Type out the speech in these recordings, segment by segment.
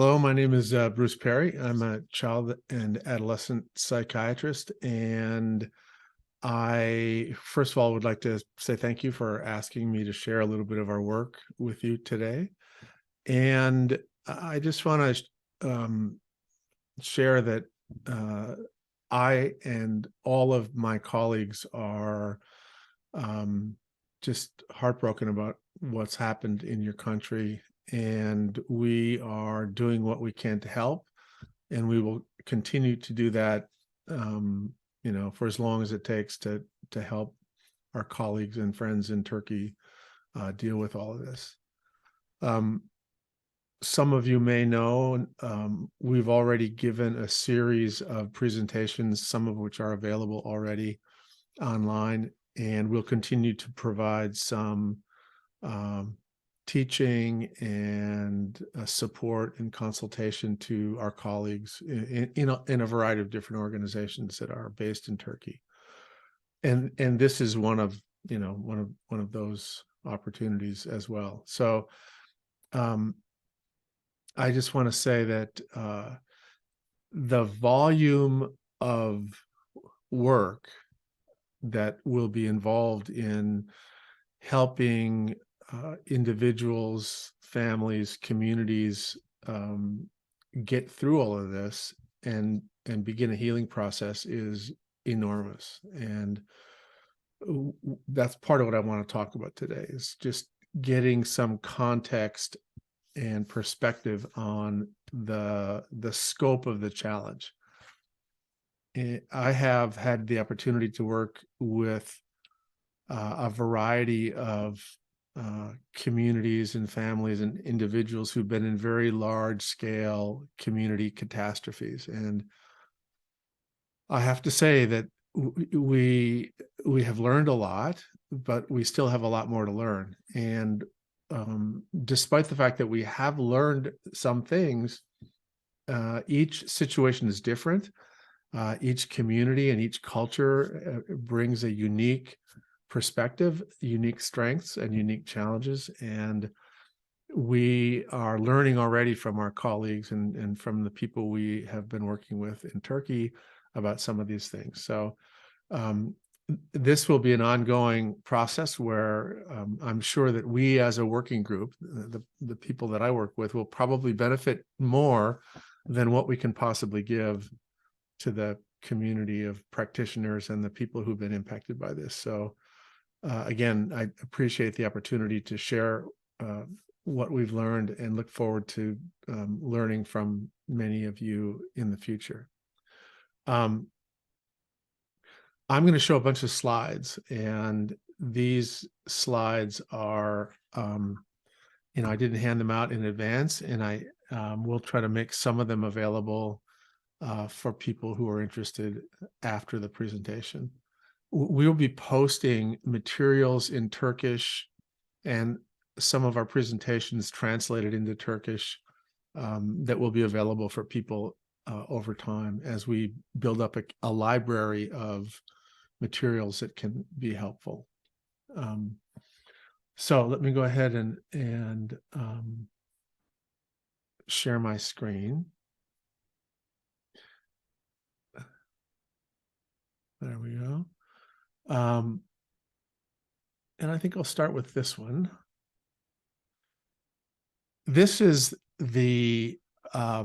Hello, my name is Bruce Perry. I'm a child and adolescent psychiatrist, and I, first of all, would like to say thank you for asking me to share a little bit of our work with you today. And I just want to share that I and all of my colleagues are just heartbroken about what's happened in your country, and we are doing what we can to help, and we will continue to do that, for as long as it takes to help our colleagues and friends in Turkey deal with all of this. Some of you may know we've already given a series of presentations, some of which are available already online, and we'll continue to provide some teaching and support and consultation to our colleagues in a variety of different organizations that are based in Turkey. And this is one of those opportunities as well. So I just want to say that the volume of work that will be involved in helping individuals, families, communities get through all of this and begin a healing process is enormous. And that's part of what I want to talk about today, is just getting some context and perspective on the scope of the challenge. I have had the opportunity to work with a variety of communities and families and individuals who've been in very large scale community catastrophes. And I have to say that we have learned a lot, but we still have a lot more to learn. And despite the fact that we have learned some things, each situation is different. Each community and each culture brings a unique perspective, unique strengths, and unique challenges. And we are learning already from our colleagues and from the people we have been working with in Turkey about some of these things. So this will be an ongoing process where I'm sure that we as a working group, the people that I work with, will probably benefit more than what we can possibly give to the community of practitioners and the people who've been impacted by this. So again, I appreciate the opportunity to share what we've learned and look forward to learning from many of you in the future. I'm going to show a bunch of slides, and these slides are, I didn't hand them out in advance, and I will try to make some of them available for people who are interested after the presentation. We'll be posting materials in Turkish and some of our presentations translated into Turkish that will be available for people over time as we build up a library of materials that can be helpful. So let me go ahead and share my screen. There we go. And I think I'll start with this one. This is the a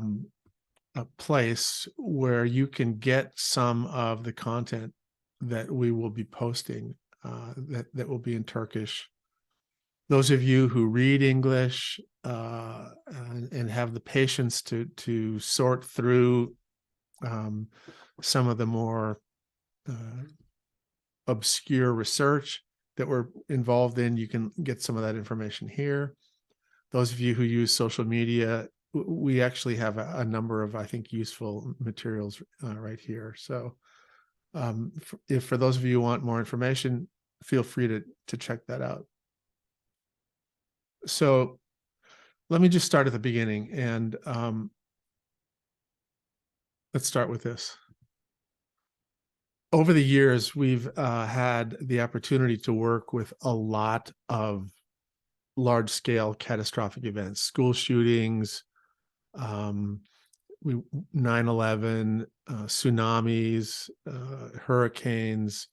place where you can get some of the content that we will be posting that will be in Turkish. Those of you who read English and have the patience to sort through some of the more obscure research that we're involved in, you can get some of that information here. Those of you who use social media, we actually have a number of, I think, useful materials right here. So if for those of you who want more information, feel free to check that out. So let me just start at the beginning, and let's start with this. Over the years, we've had the opportunity to work with a lot of large-scale catastrophic events, school shootings, 9/11, tsunamis, hurricanes,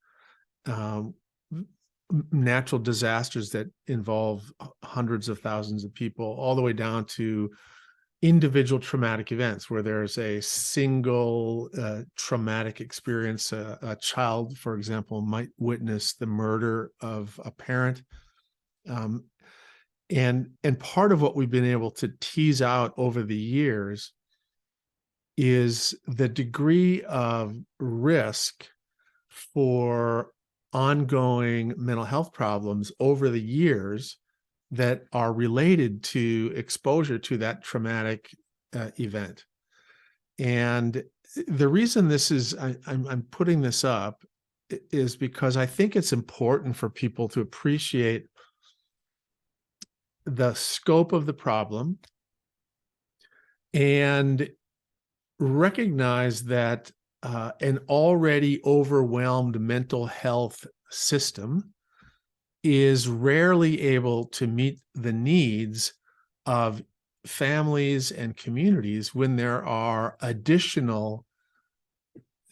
natural disasters that involve hundreds of thousands of people, all the way down to individual traumatic events where there's a single traumatic experience. A child, for example, might witness the murder of a parent. And part of what we've been able to tease out over the years is the degree of risk for ongoing mental health problems over the years that are related to exposure to that traumatic event. And the reason this is, I'm putting this up is because I think it's important for people to appreciate the scope of the problem and recognize that an already overwhelmed mental health system is rarely able to meet the needs of families and communities when there are additional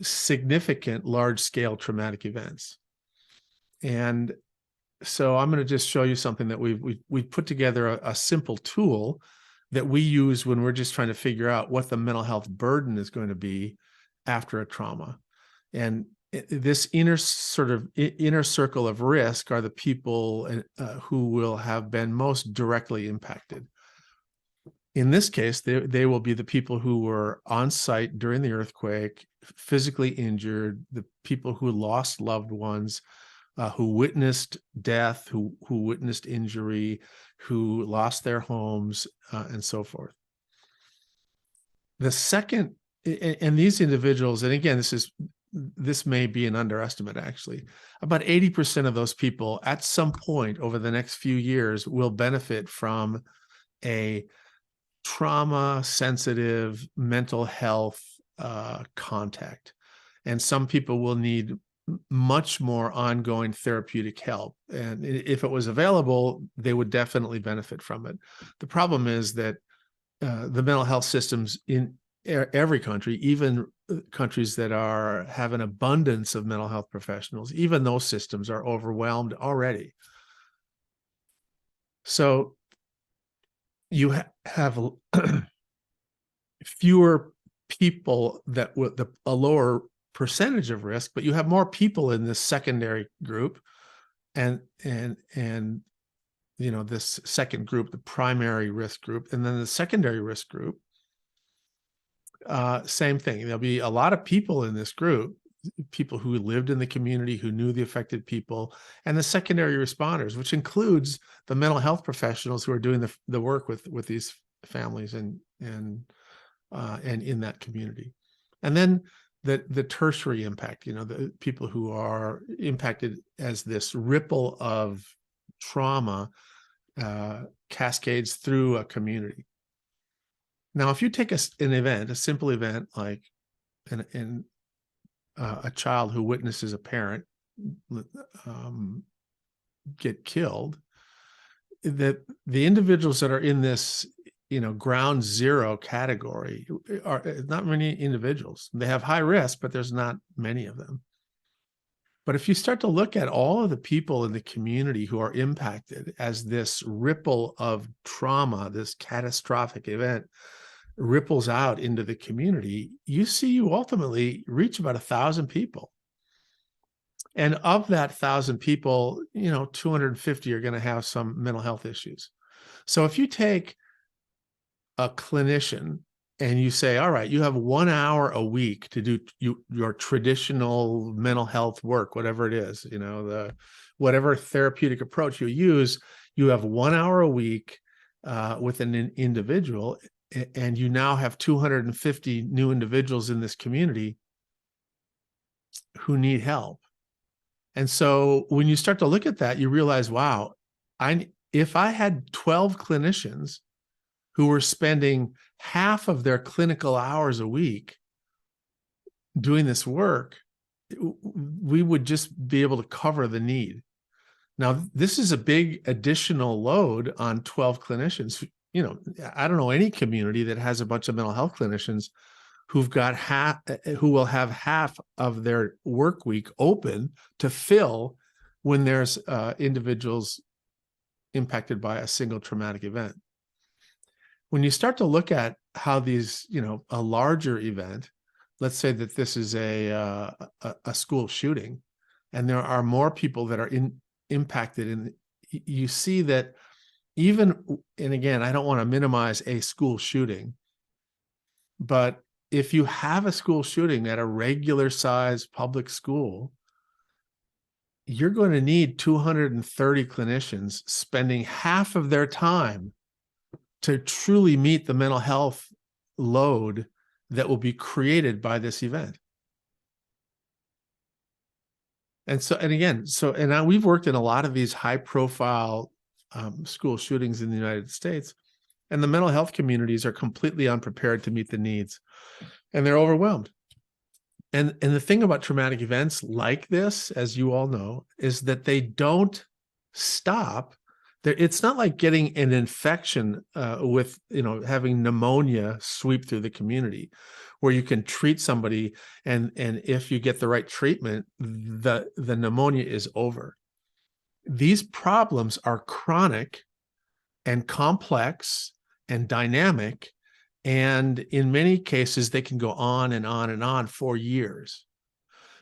significant large-scale traumatic events. And so I'm going to just show you something that we've put together, a simple tool that we use when we're just trying to figure out what the mental health burden is going to be after a trauma. And this inner circle of risk are the people who will have been most directly impacted. In this case, they will be the people who were on site during the earthquake, physically injured, the people who lost loved ones, who witnessed death, who witnessed injury, who lost their homes, and so forth. The second, and these individuals, and again, this may be an underestimate actually, about 80% of those people at some point over the next few years will benefit from a trauma-sensitive mental health contact. And some people will need much more ongoing therapeutic help. And if it was available, they would definitely benefit from it. The problem is that the mental health systems in every country, even countries that have an abundance of mental health professionals, even those systems are overwhelmed already. So you have fewer people that with a lower percentage of risk, but you have more people in this secondary group, and you know, this second group, the primary risk group, and then the secondary risk group. Same thing. There'll be a lot of people in this group, people who lived in the community, who knew the affected people, and the secondary responders, which includes the mental health professionals who are doing the work with these families and in that community. And then the tertiary impact, you know, the people who are impacted as this ripple of trauma cascades through a community. Now, if you take an event, a simple event like a child who witnesses a parent get killed, that the individuals that are in this, you know, ground zero category are not many individuals. They have high risk, but there's not many of them. But if you start to look at all of the people in the community who are impacted as this ripple of trauma, this catastrophic event ripples out into the community, you ultimately reach about 1,000 people. And of that 1,000 people, you know, 250 are going to have some mental health issues. So if you take a clinician and you say, all right, you have 1 hour a week to do your traditional mental health work, whatever it is, you know, whatever therapeutic approach you use, you have 1 hour a week with an individual, and you now have 250 new individuals in this community who need help. And so when you start to look at that, you realize, wow, if I had 12 clinicians who were spending half of their clinical hours a week doing this work, we would just be able to cover the need. Now, this is a big additional load on 12 clinicians. you know, I don't know any community that has a bunch of mental health clinicians who will have half of their work week open to fill when there's individuals impacted by a single traumatic event. When you start to look at how these, you know, a larger event, let's say that this is a school shooting, and there are more people that are impacted, and you see that even, and again, I don't want to minimize a school shooting, but if you have a school shooting at a regular sized public school, you're going to need 230 clinicians spending half of their time to truly meet the mental health load that will be created by this event. And so, and again, we've worked in a lot of these high profile school shootings in the United States, and the mental health communities are completely unprepared to meet the needs, and they're overwhelmed. And the thing about traumatic events like this, as you all know, is that they don't stop. It's not like getting an infection with, you know, having pneumonia sweep through the community, where you can treat somebody, and if you get the right treatment, the pneumonia is over. These problems are chronic and complex and dynamic, and in many cases, they can go on and on and on for years.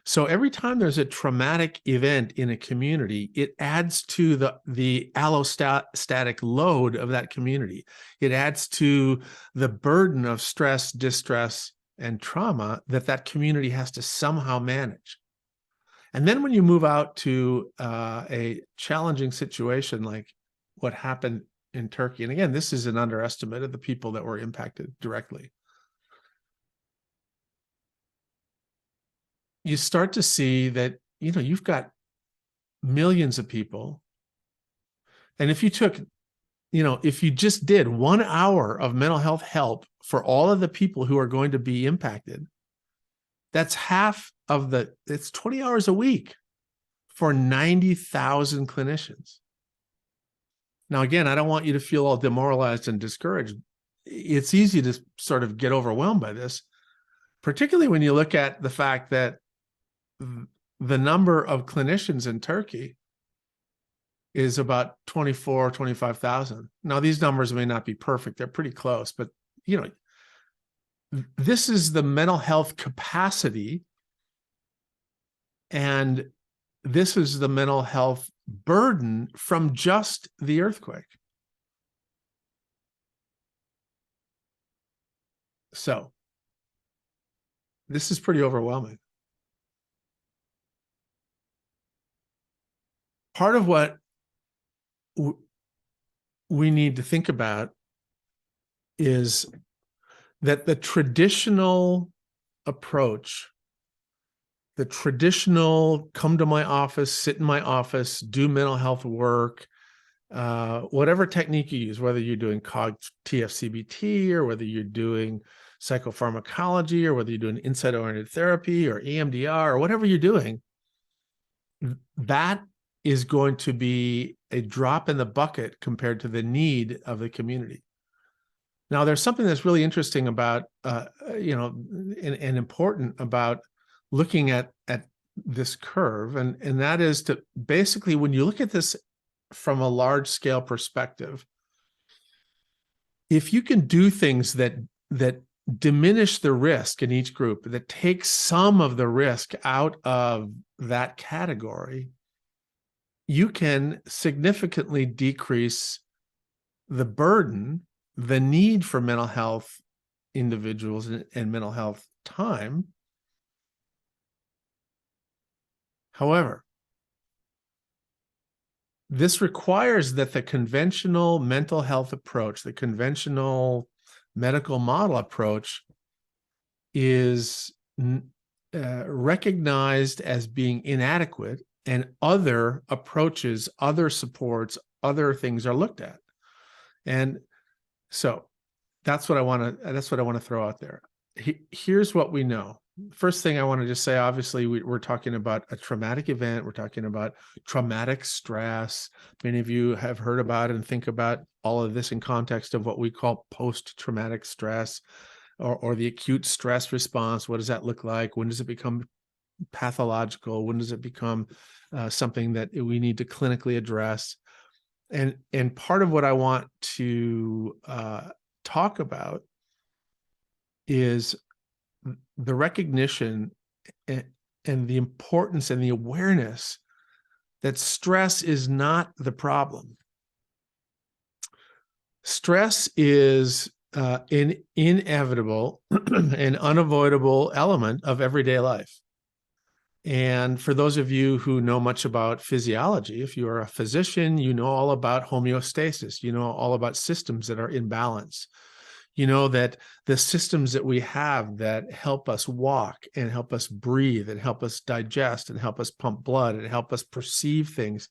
So every time there's a traumatic event in a community, it adds to the allostatic load of that community. It adds to the burden of stress, distress, and trauma that community has to somehow manage. And then when you move out to a challenging situation like what happened in Turkey, and again, this is an underestimate of the people that were impacted directly, you start to see that, you know, you've got millions of people. And if you took, you know, if you just did 1 hour of mental health help for all of the people who are going to be impacted, that's half of it's 20 hours a week for 90,000 clinicians. Now, again, I don't want you to feel all demoralized and discouraged. It's easy to sort of get overwhelmed by this, particularly when you look at the fact that the number of clinicians in Turkey is about 24, 25,000. Now, these numbers may not be perfect. They're pretty close, but, you know, this is the mental health capacity, and this is the mental health burden from just the earthquake. So this is pretty overwhelming. Part of what we need to think about is that the traditional approach, the traditional come to my office, sit in my office, do mental health work, whatever technique you use, whether you're doing TFCBT or whether you're doing psychopharmacology or whether you're doing insight-oriented therapy or EMDR or whatever you're doing, that is going to be a drop in the bucket compared to the need of the community. Now, there's something that's really interesting about, you know, and important about looking at this curve, and that is to basically, when you look at this from a large scale perspective, if you can do things that diminish the risk in each group, that takes some of the risk out of that category, you can significantly decrease the burden, the need for mental health individuals and mental health time. However, this requires that the conventional mental health approach, the conventional medical model approach, is recognized as being inadequate, and other approaches, other supports, other things are looked at. And so that's what I want to throw out there. Here's what we know. First thing I want to just say, obviously, we're talking about a traumatic event. We're talking about traumatic stress. Many of you have heard about it and think about all of this in context of what we call post-traumatic stress, or the acute stress response. What does that look like? When does it become pathological? When does it become something that we need to clinically address? And part of what I want to talk about is the recognition and the importance and the awareness that stress is not the problem. Stress is an inevitable and unavoidable element of everyday life. And for those of you who know much about physiology, if you are a physician, you know all about homeostasis. You know all about systems that are in balance. You know that the systems that we have that help us walk and help us breathe and help us digest and help us pump blood and help us perceive things,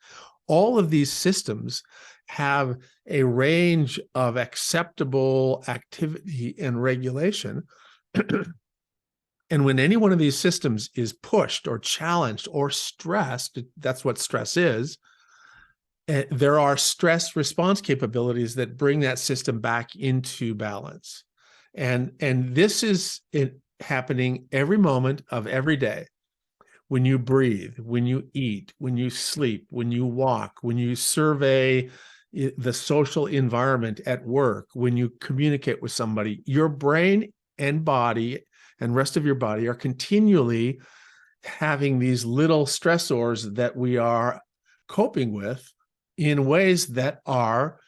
all of these systems have a range of acceptable activity and regulation. And when any one of these systems is pushed or challenged or stressed, that's what stress is, there are stress response capabilities that bring that system back into balance. And this is happening every moment of every day. When you breathe, when you eat, when you sleep, when you walk, when you survey the social environment at work, when you communicate with somebody, your brain and body and rest of your body are continually having these little stressors that we are coping with in ways that are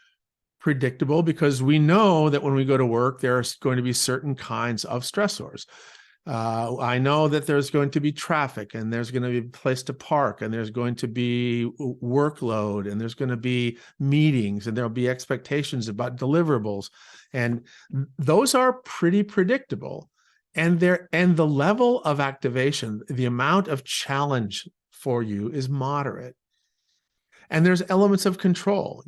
predictable, because we know that when we go to work, there's going to be certain kinds of stressors. I know that there's going to be traffic, and there's going to be a place to park, and there's going to be workload, and there's going to be meetings, and there'll be expectations about deliverables. And those are pretty predictable. And the level of activation, the amount of challenge for you is moderate. And there's elements of control.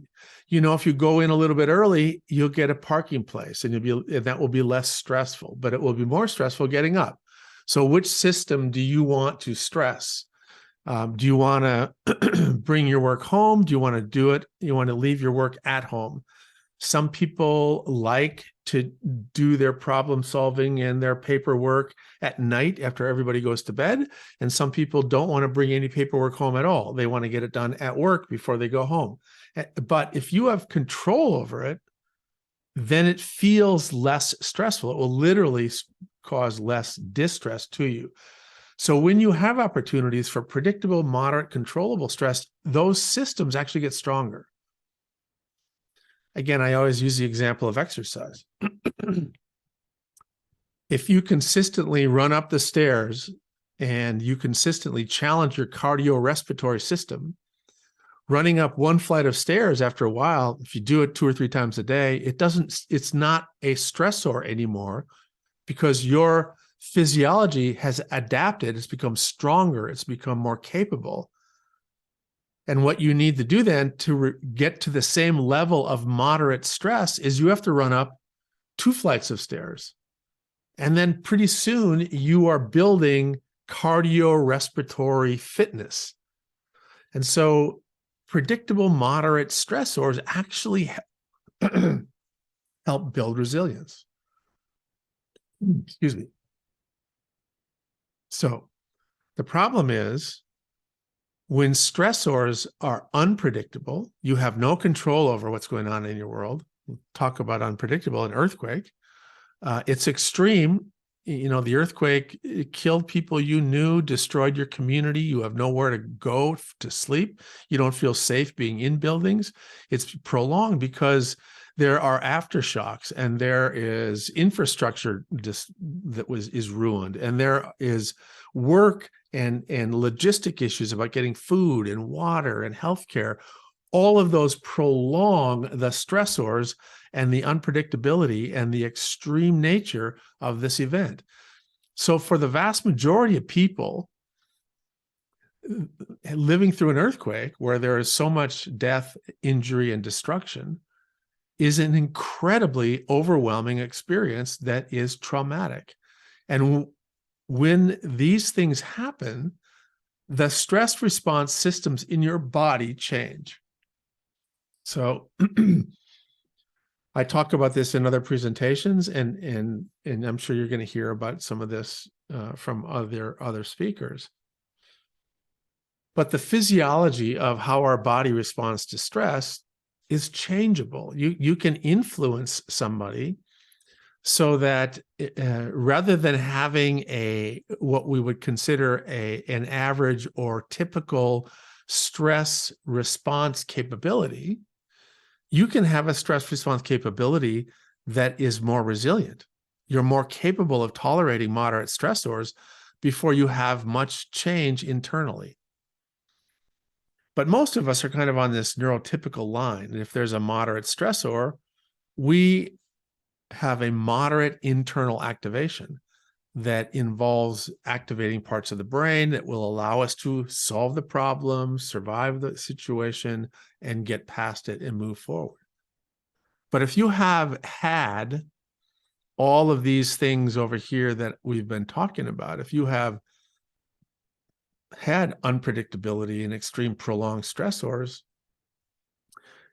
You know, if you go in a little bit early, you'll get a parking place, and that will be less stressful, but it will be more stressful getting up. So which system do you want to stress? Do you want to bring your work home? Do you want to do it? You want to leave your work at home? Some people like to do their problem solving and their paperwork at night after everybody goes to bed. And some people don't want to bring any paperwork home at all. They want to get it done at work before they go home. But if you have control over it, then it feels less stressful. It will literally cause less distress to you. So when you have opportunities for predictable, moderate, controllable stress, those systems actually get stronger. Again, I always use the example of exercise. If you consistently run up the stairs and you consistently challenge your cardiorespiratory system, running up one flight of stairs after a while, if you do it 2 or 3 times a day, it's not a stressor anymore, because your physiology has adapted. It's become stronger. It's become more capable. And what you need to do then to get to the same level of moderate stress is you have to run up 2 flights of stairs. And then pretty soon you are building cardiorespiratory fitness. And so predictable, moderate stressors actually help build resilience. Excuse me. So the problem is, when stressors are unpredictable, you have no control over what's going on in your world. We'll talk about unpredictable, an earthquake. It's extreme. You know, the earthquake, it killed people you knew, destroyed your community. You have nowhere to go to sleep. You don't feel safe being in buildings. It's prolonged because there are aftershocks, and there is infrastructure is ruined, and there is work and logistic issues about getting food and water and healthcare. All of those prolong the stressors and the unpredictability and the extreme nature of this event. So for the vast majority of people living through an earthquake, where there is so much death, injury, and destruction, is an incredibly overwhelming experience that is traumatic. And when these things happen, the stress response systems in your body change. So I talk about this in other presentations, and I'm sure you're going to hear about some of this from other speakers. But the physiology of how our body responds to stress is changeable. You can influence somebody so that rather than having what we would consider an average or typical stress response capability, you can have a stress response capability that is more resilient. You're more capable of tolerating moderate stressors before you have much change internally. But most of us are kind of on this neurotypical line. And if there's a moderate stressor, we have a moderate internal activation that involves activating parts of the brain that will allow us to solve the problem, survive the situation, and get past it and move forward. But if you have had all of these things over here that we've been talking about, if you have had unpredictability and extreme prolonged stressors,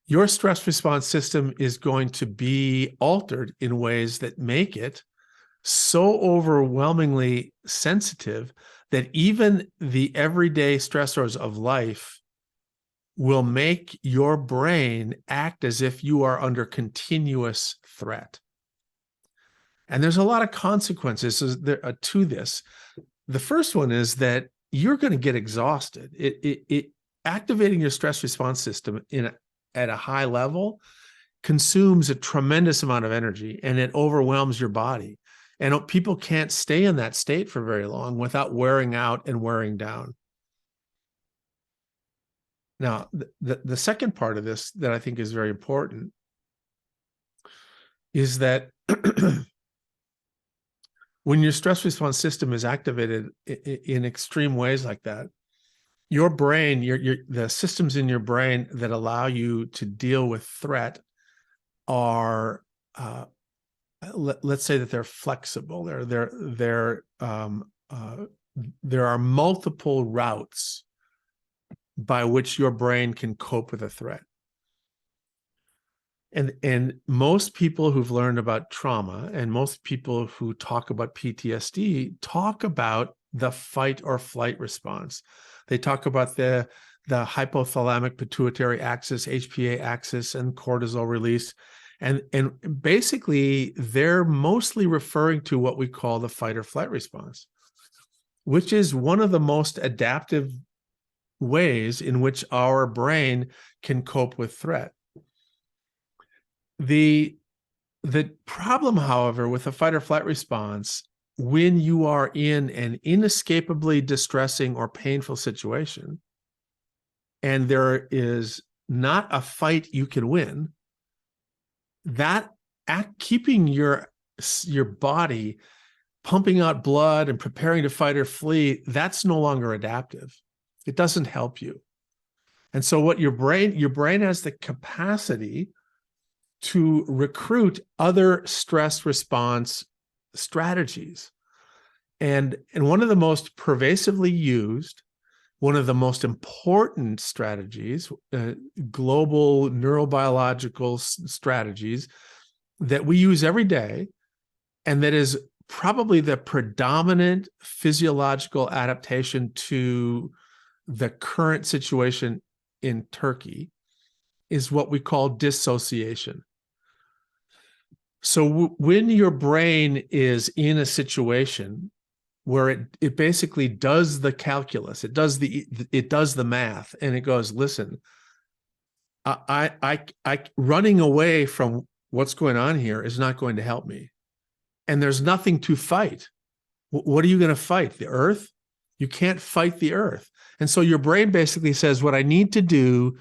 your stress response system is going to be altered in ways that make it so overwhelmingly sensitive that even the everyday stressors of life will make your brain act as if you are under continuous threat. And there's a lot of consequences to this. The first one is that you're going to get exhausted. Activating your stress response system at a high level consumes a tremendous amount of energy, and it overwhelms your body. And people can't stay in that state for very long without wearing out and wearing down. Now, the second part of this that I think is very important is that when your stress response system is activated in extreme ways like that, your brain, the systems in your brain that allow you to deal with threat are, let's say that they're flexible. There are multiple routes by which your brain can cope with a threat. And most people who've learned about trauma and most people who talk about PTSD talk about the fight or flight response. They talk about the hypothalamic pituitary axis, HPA axis, and cortisol release. And basically, they're mostly referring to what we call the fight or flight response, which is one of the most adaptive ways in which our brain can cope with threat. The problem, however, with the fight or flight response, when you are in an inescapably distressing or painful situation, and there is not a fight you can win, that keeping your body pumping out blood and preparing to fight or flee, that's no longer adaptive. It doesn't help you. And so what your brain has the capacity to recruit other stress response strategies. And one of the most pervasively used, one of the most important strategies, global neurobiological strategies that we use every day, and that is probably the predominant physiological adaptation to the current situation in Turkey, is what we call dissociation. So when your brain is in a situation where it basically does the calculus, it does the math, and it goes, listen, I running away from what's going on here is not going to help me, and there's nothing to fight. What are you going to fight? The earth? You can't fight the earth. And so your brain basically says, what I need to do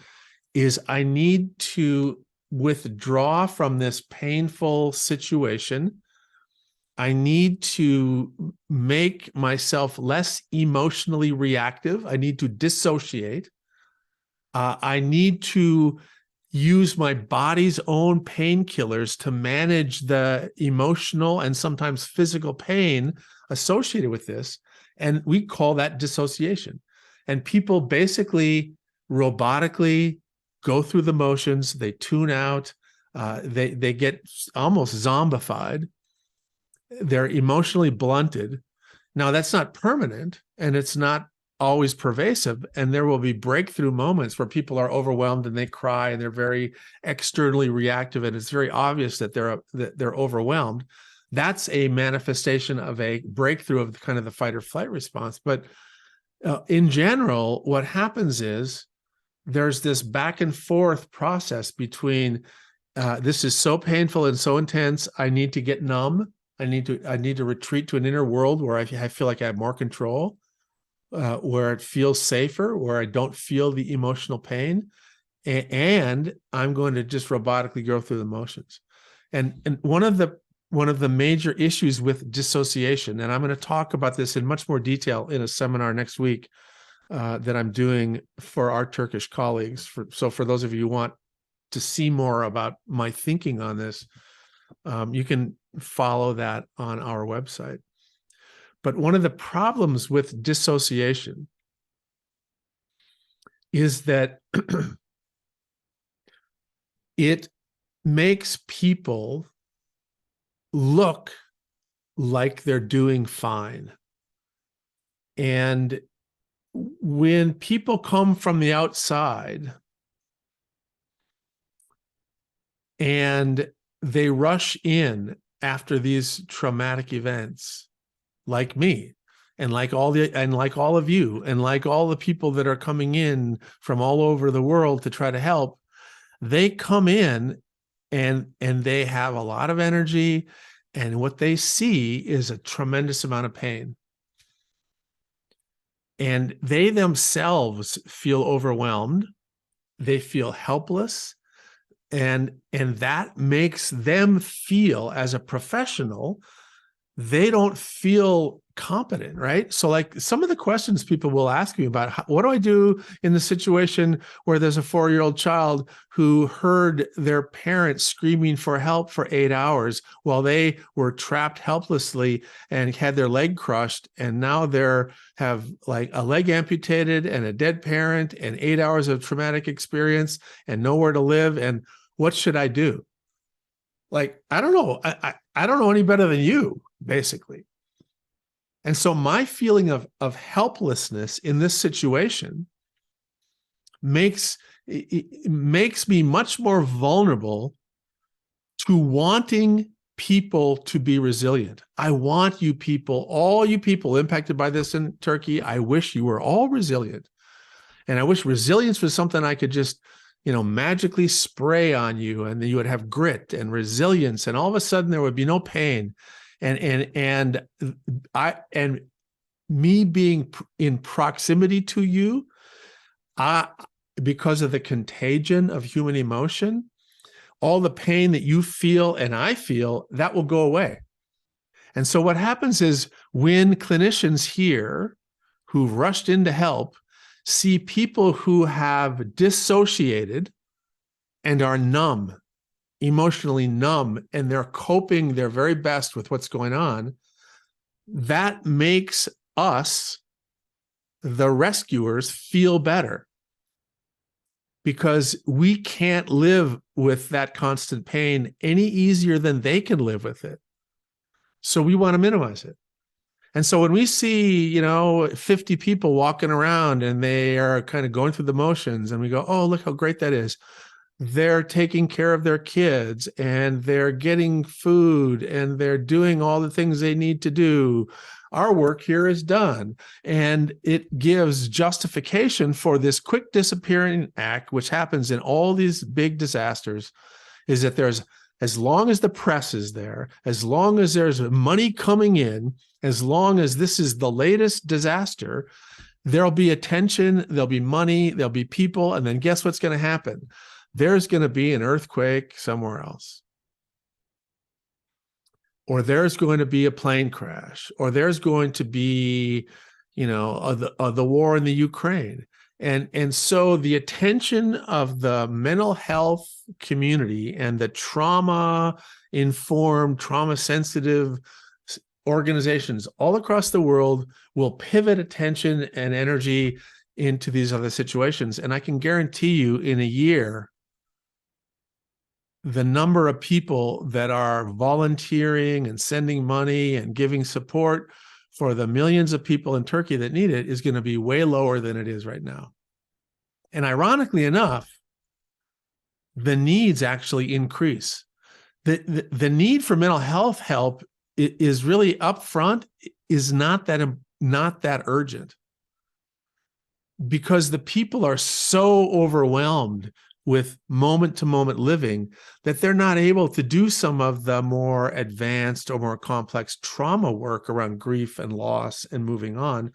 is I need to withdraw from this painful situation. I need to make myself less emotionally reactive. I need to dissociate. I need to use my body's own painkillers to manage the emotional and sometimes physical pain associated with this. And we call that dissociation. And people basically robotically go through the motions, they tune out, They get almost zombified. They're emotionally blunted. Now, that's not permanent, and it's not always pervasive, and there will be breakthrough moments where people are overwhelmed and they cry and they're very externally reactive, and it's very obvious that they're overwhelmed. That's a manifestation of a breakthrough of kind of the fight or flight response. But in general, what happens is there's this back and forth process between this is so painful and so intense, I need to get numb. I need to retreat to an inner world where I feel like I have more control, where it feels safer, where I don't feel the emotional pain, and I'm going to just robotically go through the motions. And one of the major issues with dissociation, and I'm going to talk about this in much more detail in a seminar next week that I'm doing for our Turkish colleagues. So for those of you who want to see more about my thinking on this, you can follow that on our website. But one of the problems with dissociation is that it makes people look like they're doing fine. And when people come from the outside and they rush in after these traumatic events, like me, and like all of you, and like all the people that are coming in from all over the world to try to help, they come in and they have a lot of energy, and what they see is a tremendous amount of pain. And they themselves feel overwhelmed. They feel helpless. And that makes them feel, as a professional, they don't feel competent, right? So like some of the questions people will ask me about, what do I do in the situation where there's a 4-year-old child who heard their parents screaming for help for 8 hours while they were trapped helplessly and had their leg crushed, and now they're have like a leg amputated and a dead parent and 8 hours of traumatic experience and nowhere to live, and what should I do? Like, I don't know. I don't know any better than you, basically. And so my feeling of helplessness in this situation makes me much more vulnerable to wanting people to be resilient. I want you people, all you people impacted by this in Turkey, I wish you were all resilient. And I wish resilience was something I could just, magically spray on you, and then you would have grit and resilience, and all of a sudden there would be no pain. And me being in proximity to you, because of the contagion of human emotion, all the pain that you feel and I feel, that will go away. And so what happens is, when clinicians here who've rushed in to help see people who have dissociated and are numb, emotionally numb, and they're coping their very best with what's going on, that makes us, the rescuers, feel better, because we can't live with that constant pain any easier than they can live with it. So we want to minimize it. And so when we see, 50 people walking around and they are kind of going through the motions, and we go, oh, look how great that is. They're taking care of their kids, and they're getting food, and they're doing all the things they need to do. Our work here is done. And it gives justification for this quick disappearing act, which happens in all these big disasters, is that as long as the press is there, as long as there's money coming in, as long as this is the latest disaster, there'll be attention, there'll be money, there'll be people, and then guess what's going to happen? There's going to be an earthquake somewhere else. Or there's going to be a plane crash, or there's going to be, the war in the Ukraine. And so the attention of the mental health community and the trauma-informed, trauma-sensitive organizations all across the world will pivot attention and energy into these other situations. And I can guarantee you, in a year, the number of people that are volunteering and sending money and giving support for the millions of people in Turkey that need it is going to be way lower than it is right now. And ironically enough, the needs actually increase. The need for mental health help is really upfront, is not that urgent, because the people are so overwhelmed with moment-to-moment living that they're not able to do some of the more advanced or more complex trauma work around grief and loss and moving on.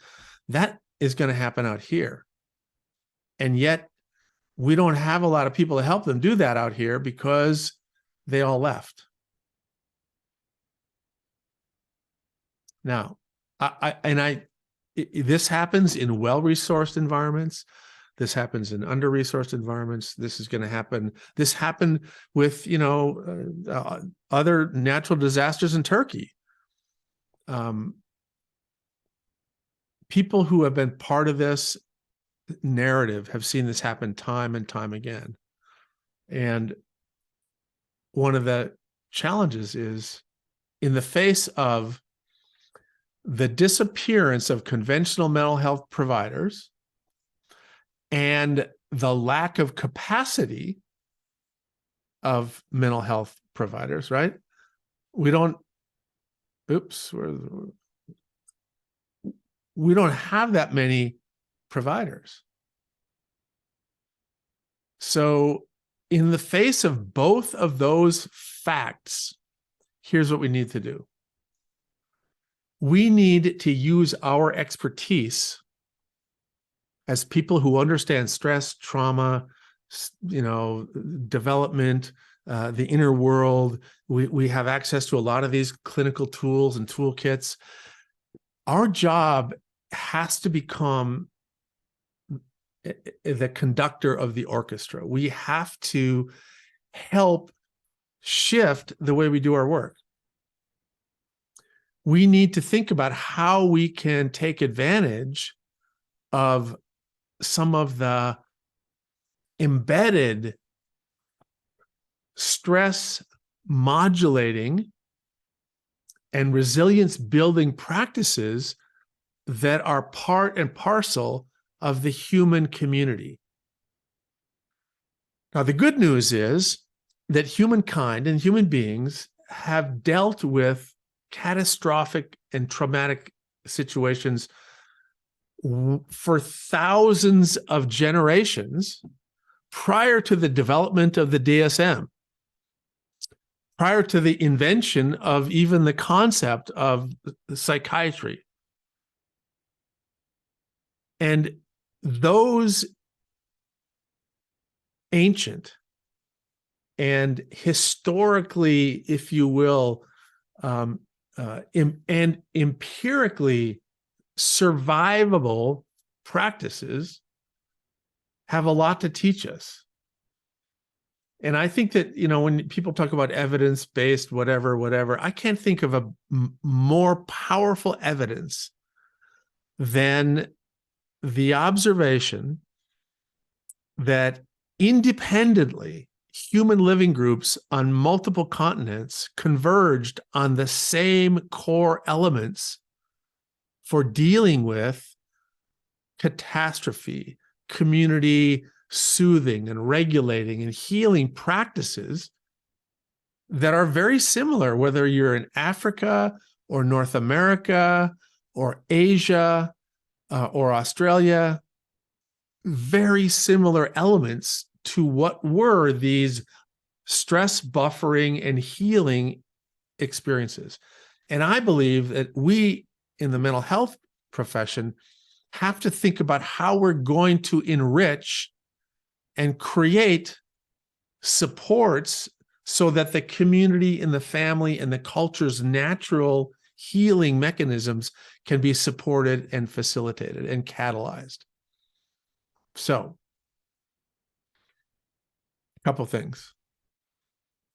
That is going to happen out here. And yet we don't have a lot of people to help them do that out here because they all left. Now, this happens in well-resourced environments. This happens in under-resourced environments. This is going to happen. This happened with, other natural disasters in Turkey. People who have been part of this narrative have seen this happen time and time again. And one of the challenges is, in the face of the disappearance of conventional mental health providers and the lack of capacity of mental health providers, right? We don't have that many providers. So in the face of both of those facts, here's what we need to do. We need to use our expertise as people who understand stress, trauma, development, the inner world. We have access to a lot of these clinical tools and toolkits. Our job has to become the conductor of the orchestra. We have to help shift the way we do our work. We need to think about how we can take advantage of some of the embedded stress modulating and resilience building practices that are part and parcel of the human community. Now, the good news is that humankind and human beings have dealt with catastrophic and traumatic situations for thousands of generations prior to the development of the DSM, prior to the invention of even the concept of psychiatry. And those ancient and historically, if you will, and empirically survivable practices have a lot to teach us. And I think that, when people talk about evidence-based, whatever, I can't think of a more powerful evidence than the observation that independently, human living groups on multiple continents converged on the same core elements for dealing with catastrophe, community soothing and regulating and healing practices that are very similar, whether you're in Africa or North America or Asia or Australia. Very similar elements to what were these stress buffering and healing experiences. And I believe that we in the mental health profession have to think about how we're going to enrich and create supports so that the community and the family and the culture's natural healing mechanisms can be supported and facilitated and catalyzed. So, a couple things.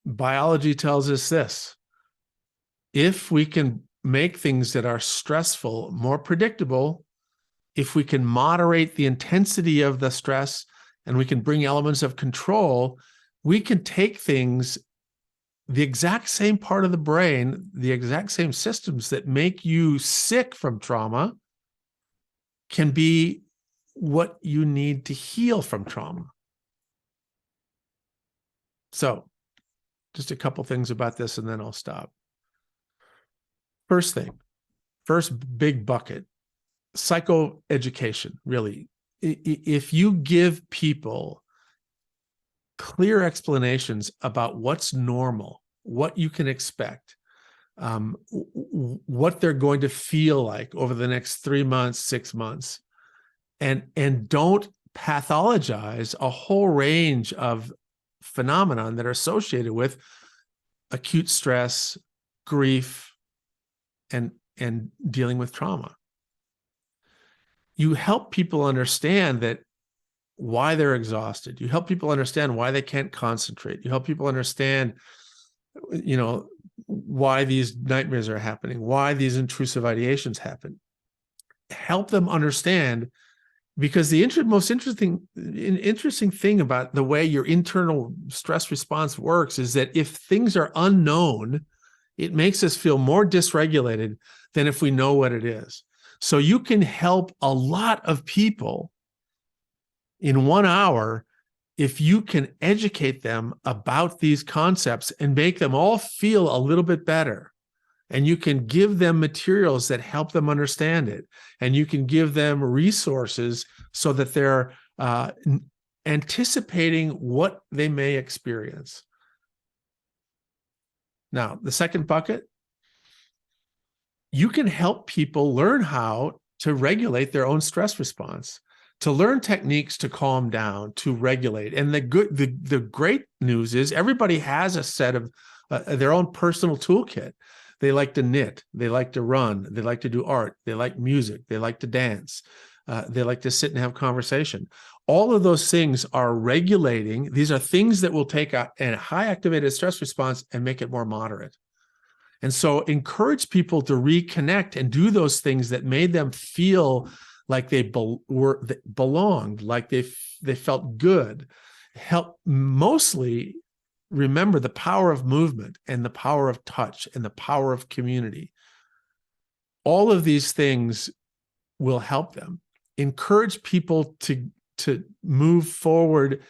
Biology tells us this: if we can make things that are stressful more predictable, if we can moderate the intensity of the stress and we can bring elements of control, we can take things the exact same part of the brain, the exact same systems that make you sick from trauma can be what you need to heal from trauma. So just a couple things about this and then I'll stop. First thing, first big bucket, psychoeducation, really. If you give people clear explanations about what's normal, what you can expect, what they're going to feel like over the next 3 months, 6 months, and don't pathologize a whole range of phenomenon that are associated with acute stress, grief, and dealing with trauma. You help people understand that why they're exhausted. You help people understand why they can't concentrate. You help people understand, you know, why these nightmares are happening, why these intrusive ideations happen. Help them understand, because the most interesting thing about the way your internal stress response works is that if things are unknown, it makes us feel more dysregulated than if we know what it is. So you can help a lot of people in 1 hour if you can educate them about these concepts and make them all feel a little bit better. And you can give them materials that help them understand it. And you can give them resources so that they're anticipating what they may experience. Now, the second bucket, you can help people learn how to regulate their own stress response, to learn techniques to calm down, to regulate. And the great news is everybody has a set of their own personal toolkit. They like to knit, they like to run, they like to do art, they like music, they like to dance, they like to sit and have conversation. All of those things are regulating. These are things that will take a high activated stress response and make it more moderate. And so encourage people to reconnect and do those things that made them feel like they belonged, like they felt good. Help mostly remember the power of movement and the power of touch and the power of community. All of these things will help them. Encourage people to move forward,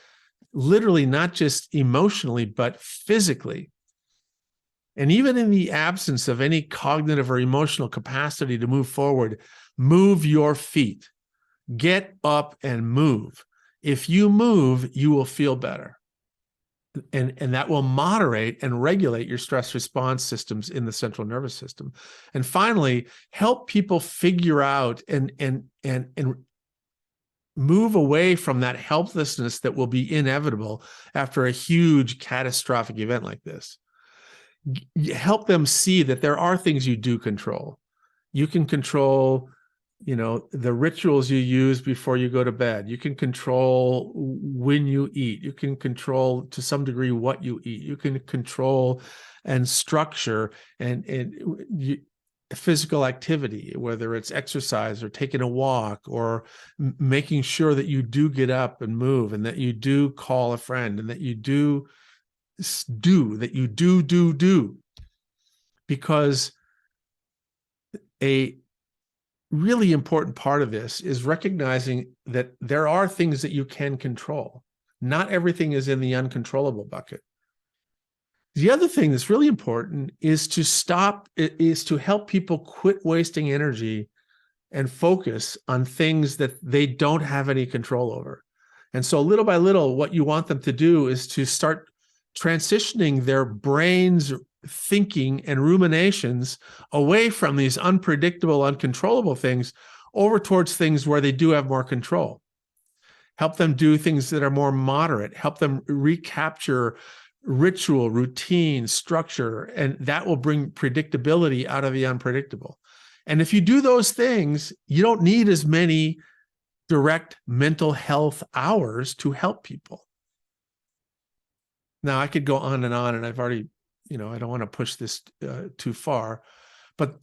literally, not just emotionally, but physically. And even in the absence of any cognitive or emotional capacity to move forward, move your feet. Get up and move. If you move, you will feel better. And that will moderate and regulate your stress response systems in the central nervous system. And finally, help people figure out and move away from that helplessness that will be inevitable after a huge catastrophic event like this. Help them see that there are things you do control. You can control, you know, the rituals you use before you go to bed. You can control when you eat. You can control to some degree what you eat. You can control and structure and physical activity, whether it's exercise or taking a walk or making sure that you do get up and move and that you do call a friend and that you do, because a really important part of this is recognizing that there are things that you can control. Not everything is in the uncontrollable bucket. The other thing that's really important is to help people quit wasting energy and focus on things that they don't have any control over. And so little by little, what you want them to do is to start transitioning their brain's thinking and ruminations away from these unpredictable, uncontrollable things over towards things where they do have more control. Help them do things that are more moderate. Help them recapture ritual, routine, structure, and that will bring predictability out of the unpredictable. And if you do those things, you don't need as many direct mental health hours to help people. Now, I could go on, and I've already, I don't want to push this too far, but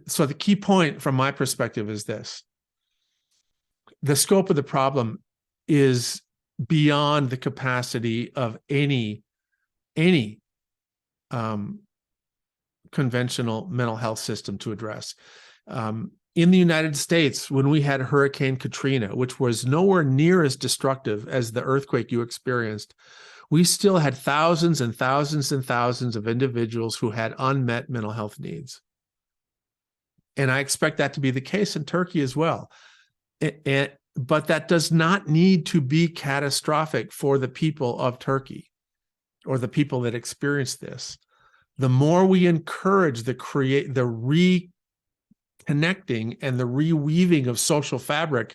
so the key point from my perspective is this: the scope of the problem is beyond the capacity of any conventional mental health system to address. In the United States, when we had Hurricane Katrina, which was nowhere near as destructive as the earthquake you experienced, we still had thousands and thousands and thousands of individuals who had unmet mental health needs. And I expect that to be the case in Turkey as well. But that does not need to be catastrophic for the people of Turkey or the people that experience this. The more we encourage the reconnecting and the reweaving of social fabric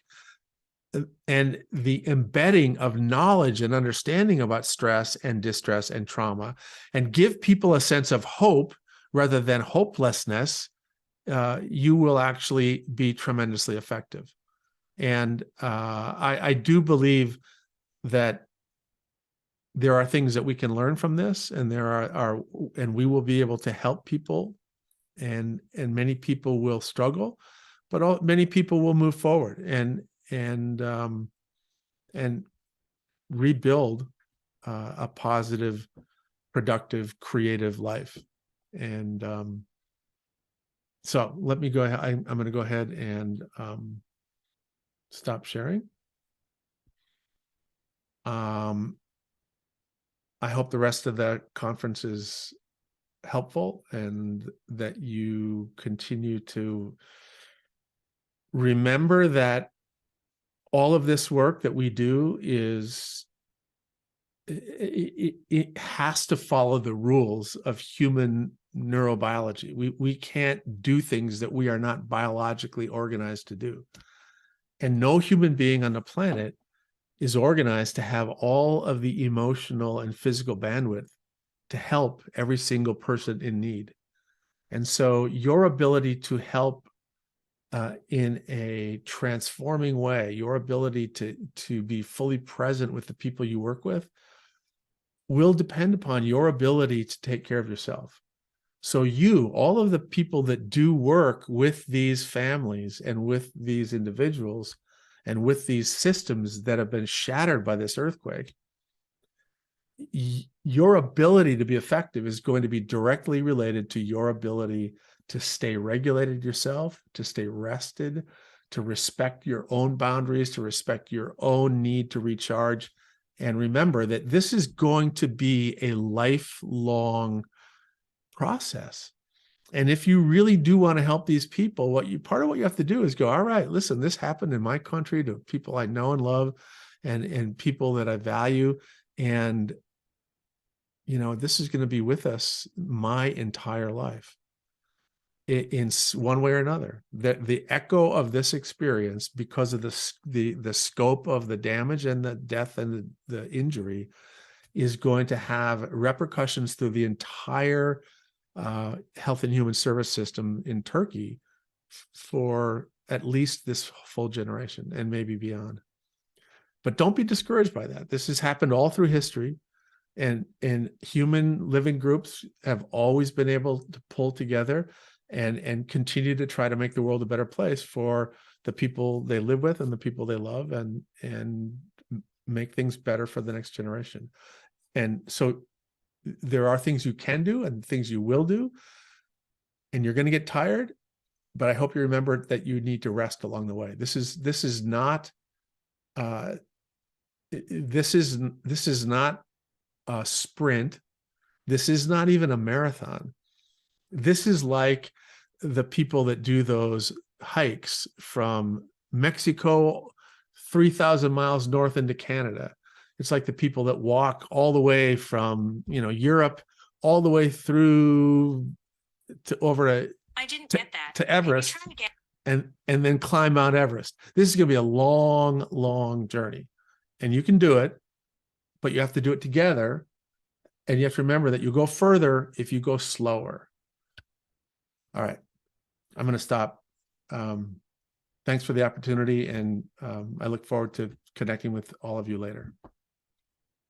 and the embedding of knowledge and understanding about stress and distress and trauma, and give people a sense of hope rather than hopelessness, you will actually be tremendously effective. And I do believe that there are things that we can learn from this, and and we will be able to help people, and many people will struggle, but many people will move forward and rebuild a positive, productive, creative life. And so let me go ahead. I'm going to go ahead and stop sharing. I hope the rest of the conference is helpful and that you continue to remember that all of this work that we do it has to follow the rules of human neurobiology. We can't do things that we are not biologically organized to do. And no human being on the planet is organized to have all of the emotional and physical bandwidth to help every single person in need. And so your ability to help in a transforming way, your ability to be fully present with the people you work with, will depend upon your ability to take care of yourself. So all of the people that do work with these families and with these individuals and with these systems that have been shattered by this earthquake, your ability to be effective is going to be directly related to your ability to stay regulated yourself, to stay rested, to respect your own boundaries, to respect your own need to recharge. And remember that this is going to be a lifelong process. And if you really do want to help these people, part of what you have to do is go, all right, listen, this happened in my country to people I know and love and people that I value. And, this is going to be with us my entire life in one way or another. The echo of this experience, because of the scope of the damage and the death and the injury, is going to have repercussions through the entire health and human service system in Turkey for at least this full generation and maybe beyond. But don't be discouraged by that. This has happened all through history, and human living groups have always been able to pull together and continue to try to make the world a better place for the people they live with and the people they love, and make things better for the next generation. And so there are things you can do and things you will do, and you're going to get tired, but I hope you remember that you need to rest along the way. This is not a sprint. This is not even a marathon. This is like the people that do those hikes from Mexico 3,000 miles north into Canada. It's like the people that walk all the way from Europe all the way through to Everest, and then climb Mount Everest. This is going to be a long, long journey, and you can do it, but you have to do it together, and you have to remember that you go further if you go slower. All right, I'm going to stop. Thanks for the opportunity, and I look forward to connecting with all of you later.